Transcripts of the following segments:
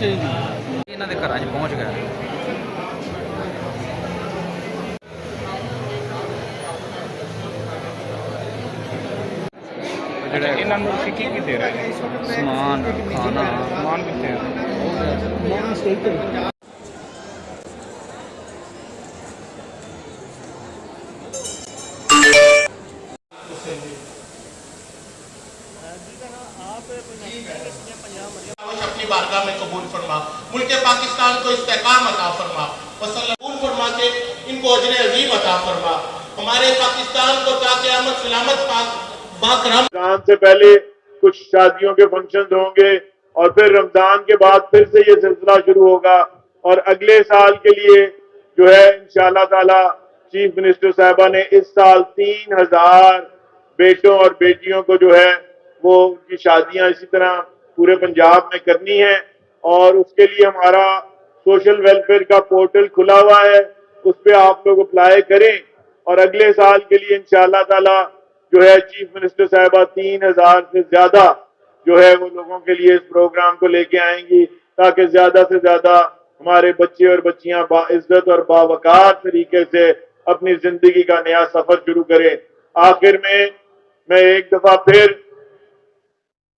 ਇਹਨਾਂ ਦੇ ਘਰਾਂ 'ਚ ਪਹੁੰਚ ਗਿਆ। ਜਿਹੜਾ ਇਹਨਾਂ ਨੂੰ ਤੁਸੀਂ ਕੀ ਦੇ ਰਹੇ ਹੋ? ਸਮਾਨ ਖਾਣਾ ਸਮਾਨ ਕਿੱਥੇ ਹੈ? अपनी बारगाह में कबूल फरमा, मुल्क पाकिस्तान को इस्तेकाम अता फरमा, कबूल फरमा के इनको अजर अजीम अता फरमा, हमारे पाकिस्तान को ताक़यामत सलामत रमजान से पहले कुछ शादियों के फंक्शन होंगे और फिर रमजान के बाद फिर से ये सिलसिला शुरू होगा और अगले साल के लिए जो है इंशाअल्लाह ताला चीफ मिनिस्टर साहिबा ने इस साल 3000 बेटों और बेटियों को जो है वो उनकी शादियां इसी तरह पूरे पंजाब में करनी है और उसके लिए हमारा सोशल वेलफेयर का पोर्टल खुला हुआ है, उस पर आप लोग अप्लाई करें और अगले साल के लिए इंशाअल्लाह ताला जो है चीफ मिनिस्टर साहिबा 3000 से ज्यादा जो है वो लोगों के लिए इस प्रोग्राम को लेके आएंगी ताकि ज्यादा से ज्यादा हमारे बच्चे और बच्चियां बाइज्जत और बावकार तरीके से अपनी जिंदगी का नया सफर शुरू करें। आखिर में मैं एक दफा फिर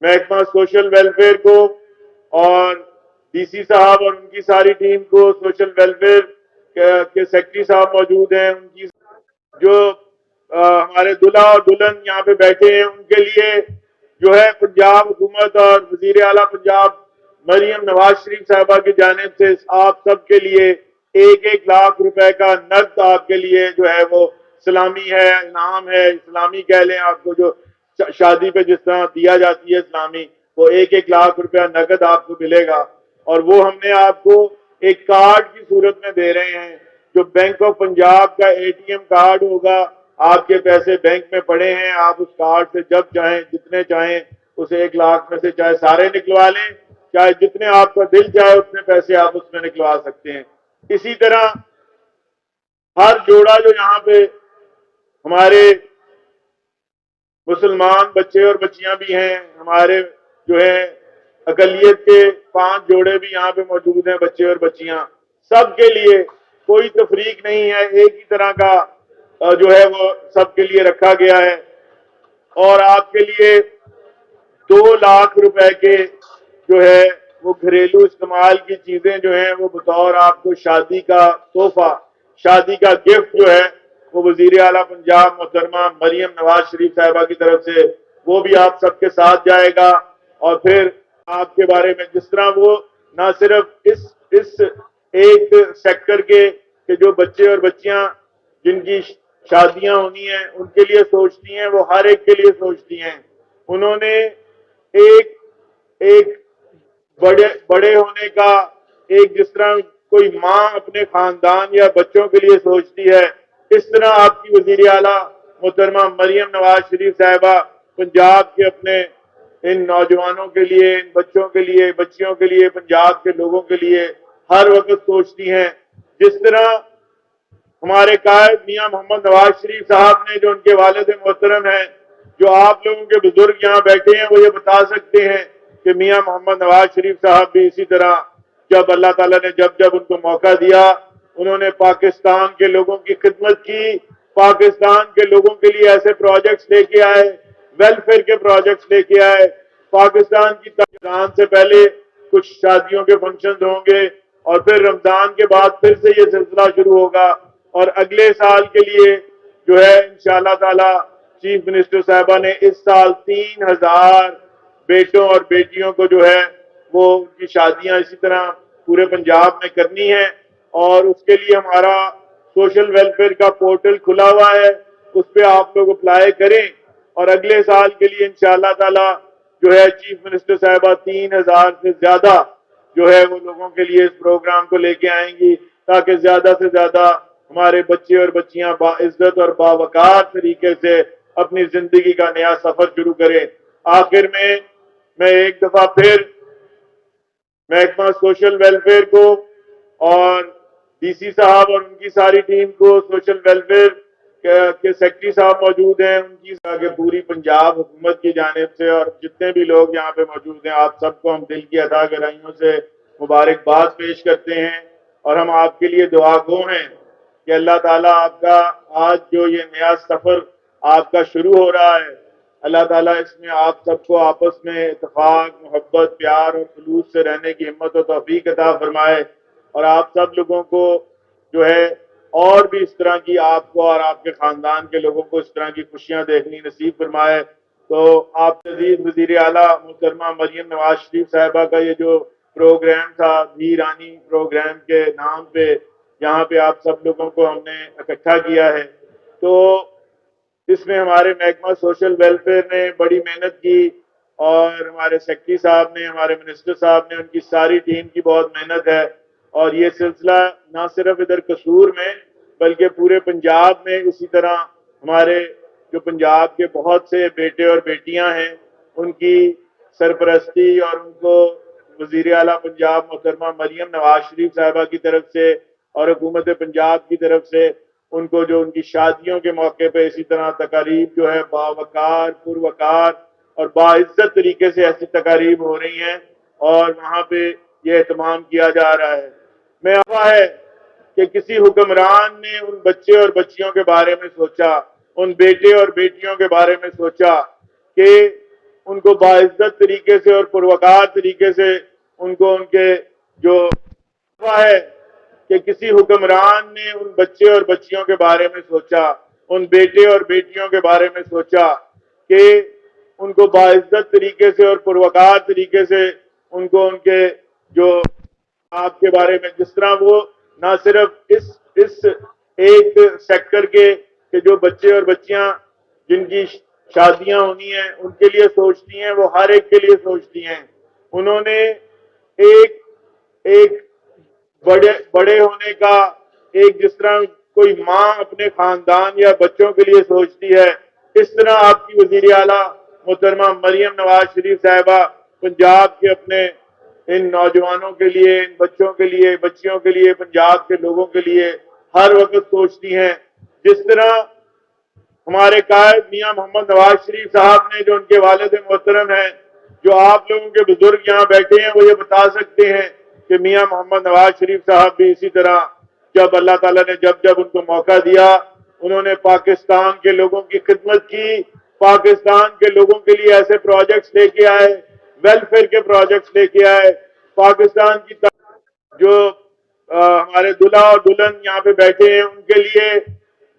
महकमा सोशल वेलफेयर को और डीसी साहब और उनकी सारी टीम को, सोशल वेलफेयर के सेक्रेटरी साहब मौजूद हैं, उनकी जो हमारे दुल्हा और दुल्हन यहाँ पे बैठे हैं, उनके लिए जो है पंजाब हुकूमत और वजीर आला पंजाब मरियम नवाज शरीफ साहिबा की जानिब से आप सबके लिए 1-1 लाख रुपए का नकद आपके लिए जो है वो सलामी है, इनाम है, इस्लामी कह लें, आपको जो शादी पे जिस तरह दिया जाती है इस्लामी, वो 1-1 लाख रुपया नकद आपको मिलेगा और वो हमने आपको एक कार्ड की सूरत में दे रहे हैं जो बैंक ऑफ पंजाब का एटीएम कार्ड होगा। आपके पैसे बैंक में पड़े हैं, आप उस कार्ड से जब चाहें जितने चाहें उस 1 लाख में से चाहे सारे निकलवा लें, चाहे जितने आपका दिल चाहे उतने पैसे आप उसमें निकलवा सकते हैं। इसी तरह हर जोड़ा जो यहाँ पे हमारे मुसलमान बच्चे और बच्चियां भी हैं, हमारे जो है अकलियत के 5 जोड़े भी यहाँ पे मौजूद हैं, बच्चे और बच्चियां, सबके लिए कोई तफरीक नहीं है, एक ही तरह का जो है वो सबके लिए रखा गया है और आपके लिए 2 लाख रुपए के जो है वो घरेलू इस्तेमाल की चीजें जो हैं वो बतौर आपको शादी का तोहफा, शादी का गिफ्ट जो है वो वजीर आला पंजाब मोहतरमा मरियम नवाज शरीफ साहिबा की तरफ से वो भी आप सबके साथ जाएगा और फिर आपके बारे में जिस तरह वो ना सिर्फ इस एक सेक्टर के जो बच्चे और बच्चियां जिनकी शादियां होनी है उनके लिए सोचती हैं, वो हर एक के लिए सोचती हैं। उन्होंने एक बड़े होने का एक जिस तरह कोई माँ अपने खानदान या बच्चों के लिए सोचती है, इस तरह आपकी वजीर आला मोहतरमा मरियम नवाज शरीफ साहिबा पंजाब के अपने इन नौजवानों के लिए, इन बच्चों के लिए, बच्चियों के लिए, पंजाब के लोगों के लिए हर वक्त सोचती हैं। जिस तरह हमारे कायद मियां मोहम्मद नवाज शरीफ साहब ने, जो उनके वालिद मोहतरम हैं, जो आप लोगों के बुजुर्ग यहाँ बैठे हैं, वो ये बता सकते हैं कि मियां मोहम्मद नवाज शरीफ साहब भी इसी तरह जब अल्लाह ताला ने जब उनको मौका दिया उन्होंने पाकिस्तान के लोगों की खिदमत की, पाकिस्तान के लोगों के लिए ऐसे प्रोजेक्ट्स लेके आए, वेलफेयर के प्रोजेक्ट्स लेके आए। पाकिस्तान की रमजान से पहले कुछ शादियों के फंक्शन होंगे और फिर रमजान के बाद फिर से ये सिलसिला शुरू होगा और अगले साल के लिए जो है इंशाअल्लाह ताला चीफ मिनिस्टर साहिबा ने इस साल 3000 बेटों और बेटियों को जो है वो उनकी शादियां इसी तरह पूरे पंजाब में करनी है और उसके लिए हमारा सोशल वेलफेयर का पोर्टल खुला हुआ है, उस पर आप लोग अप्लाई करें और अगले साल के लिए इंशाअल्लाह ताला जो है चीफ मिनिस्टर साहिबा 3000 से ज्यादा जो है वो लोगों के लिए इस प्रोग्राम को लेके आएंगी ताकि ज्यादा से ज्यादा हमारे बच्चे और बच्चियां बाइज्जत और बावकार तरीके से अपनी जिंदगी का नया सफर शुरू करें। आखिर में मैं एक दफा फिर महकमा सोशल वेलफेयर को और डीसी साहब और उनकी सारी टीम को, सोशल वेलफेयर के सेक्रेटरी साहब मौजूद हैं, उनकी आगे पूरी पंजाब हुकूमत की जानिब से और जितने भी लोग यहाँ पे मौजूद हैं, आप सबको हम दिल की अता गहराइयों से मुबारकबाद पेश करते हैं और हम आपके लिए दुआ गो हैं कि अल्लाह ताला आपका आज जो ये नया सफ़र आपका शुरू हो रहा है, अल्लाह ताला इसमें आप सबको आपस में इत्तेफाक, मोहब्बत, प्यार और खुलूस से रहने की हिम्मत और तौफीक अता फरमाए और आप सब लोगों को जो है और भी इस तरह की आपको और आपके ख़ानदान के लोगों को इस तरह की खुशियाँ देखनी नसीब फरमाए। तो आप अज़ीज़ वज़ीर आला मोहतरमा मरियम नवाज शरीफ साहिबा का ये जो प्रोग्राम था, धी रानी प्रोग्राम के नाम पे यहाँ पे आप सब लोगों को हमने इकट्ठा किया है, तो इसमें हमारे महकमा सोशल वेलफेयर ने बड़ी मेहनत की और हमारे सेक्रेटरी साहब ने, हमारे मिनिस्टर साहब ने, उनकी सारी टीम की बहुत मेहनत है और ये सिलसिला ना सिर्फ इधर कसूर में बल्कि पूरे पंजाब में इसी तरह हमारे जो पंजाब के बहुत से बेटे और बेटियां हैं उनकी सरपरस्ती और उनको वज़ीर आला पंजाब मोहतरमा मरियम नवाज शरीफ साहिबा की तरफ से और हुकूमत पंजाब की तरफ से उनको जो उनकी शादियों के मौके पे इसी तरह तकारीब जो है बावकार, पुरवकार और बाइज्जत तरीके से ऐसी तकारीब हो रही हैं और वहाँ पे ये एहतमाम किया जा रहा है। मैं आशा है कि किसी हुक्मरान ने उन बच्चे और बच्चियों के बारे में सोचा, उन बेटे और बेटियों के बारे में सोचा कि उनको बाइज्जत तरीके से और पुरवकार तरीके से उनको उनके जो है कि किसी हुक्मरान ने उन बच्चे और बच्चियों के बारे में सोचा, उन बेटे और बेटियों के बारे में सोचा कि उनको बाइज्जत तरीके से और पुरवकार तरीके से उनको उनके जो आपके बारे में जिस तरह वो ना सिर्फ इस एक सेक्टर के जो बच्चे और बच्चियां जिनकी शादियां होनी हैं उनके लिए सोचती हैं, वो हर एक के लिए सोचती हैं। उन्होंने एक बड़े होने का एक जिस तरह कोई माँ अपने खानदान या बच्चों के लिए सोचती है, इस तरह आपकी वज़ीर आला मोहतरमा मरियम नवाज शरीफ साहिबा पंजाब के अपने इन नौजवानों के लिए, इन बच्चों के लिए, बच्चियों के लिए, पंजाब के लोगों के लिए हर वक्त सोचती हैं। जिस तरह हमारे कायद मियां मोहम्मद नवाज शरीफ साहब ने, जो उनके वालिद मोहतरम हैं, जो आप लोगों के बुजुर्ग यहाँ बैठे हैं, वो ये बता सकते हैं कि मियां मोहम्मद नवाज शरीफ साहब भी इसी तरह जब अल्लाह ताला ने जब उनको मौका दिया उन्होंने पाकिस्तान के लोगों की खिदमत की, पाकिस्तान के लोगों के लिए ऐसे प्रोजेक्ट्स लेके आए, वेलफेयर के प्रोजेक्ट्स लेके आए। पाकिस्तान की जो हमारे दूल्हा और दुल्हन यहाँ पे बैठे हैं उनके लिए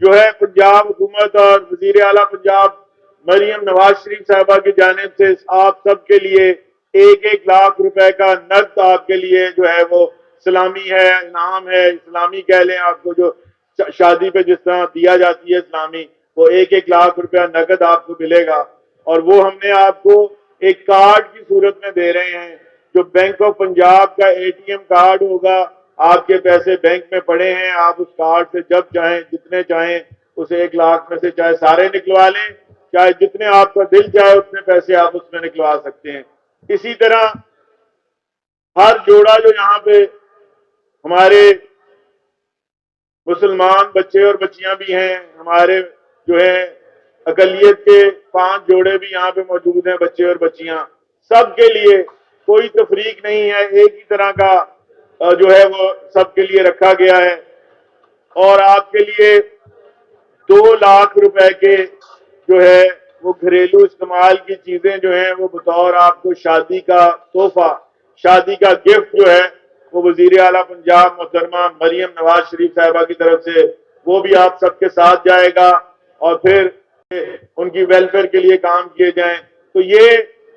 जो है पंजाब हुकूमत और वजीर आला पंजाब मरियम नवाज शरीफ साहिबा की जानिब से आप सब के लिए 1-1 लाख रुपए का नकद आपके लिए जो है वो सलामी है, इनाम है, इस्लामी कह लें आपको, जो शादी पे जिस तरह दिया जाती है इस्लामी, वो 1-1 लाख रुपया नकद आपको मिलेगा और वो हमने आपको एक कार्ड की सूरत में दे रहे हैं जो बैंक ऑफ पंजाब का ATM कार्ड होगा। आपके पैसे बैंक में पड़े हैं, आप उस कार्ड से जब चाहें जितने चाहें उस 1 लाख में से चाहे सारे निकलवा लें, चाहे जितने आपका दिल चाहे उतने पैसे आप उसमें निकलवा सकते हैं। इसी तरह हर जोड़ा जो यहाँ पे हमारे मुसलमान बच्चे और बच्चियां भी हैं, हमारे जो है अकलियत के 5 जोड़े भी यहाँ पे मौजूद हैं, बच्चे और बच्चियां, सबके लिए कोई तफरीक नहीं है, एक ही तरह का जो है वो सबके लिए रखा गया है और आपके लिए 2 लाख रुपए के जो है वो घरेलू इस्तेमाल की चीजें जो हैं वो बतौर आपको शादी का तोहफा, शादी का गिफ्ट जो है वो वजीर आला पंजाब मोहतरमा मरियम नवाज शरीफ साहिबा की तरफ से वो भी आप सबके साथ जाएगा और फिर उनकी वेलफेयर के लिए काम किए जाएं। तो ये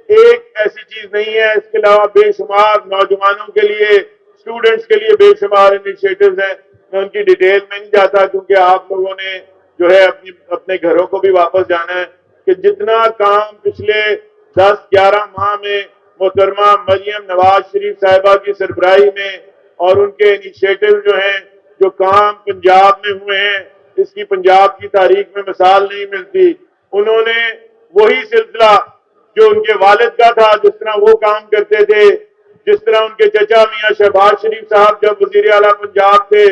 एक ऐसी चीज नहीं है, इसके अलावा बेशुमार नौजवानों के लिए, स्टूडेंट्स के लिए बेशुमार इनिशिएटिव्स हैं। मैं उनकी डिटेल में नहीं जाता क्योंकि आप लोगों ने जो है अपने घरों को भी वापस जाना है कि जितना काम पिछले 10-11 माह में मोहतरमा मरियम नवाज शरीफ साहिबा की सरबराही में और उनके इनिशिएटिव जो हैं, जो काम पंजाब में हुए हैं, इसकी पंजाब की तारीख में मिसाल नहीं मिलती। उन्होंने वही सिलसिला जो उनके वालिद का था, जिस तरह वो काम करते थे, जिस तरह उनके चचा मियां शहबाज शरीफ साहब जब वजीर आला पंजाब थे,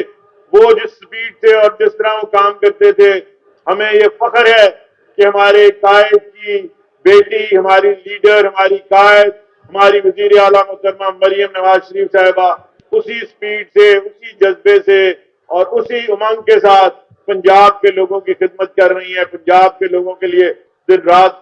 वो जिस स्पीड से और जिस तरह वो काम करते थे, हमें ये फख्र है कि हमारे कायद की बेटी, हमारी लीडर, हमारी कायद, हमारी वजीर आला मोहतरमा मरियम नवाज शरीफ साहिबा उसी स्पीड से, उसी जज्बे से और उसी उमंग के साथ पंजाब के लोगों की खिदमत कर रही हैं, पंजाब के लोगों के लिए दिन रात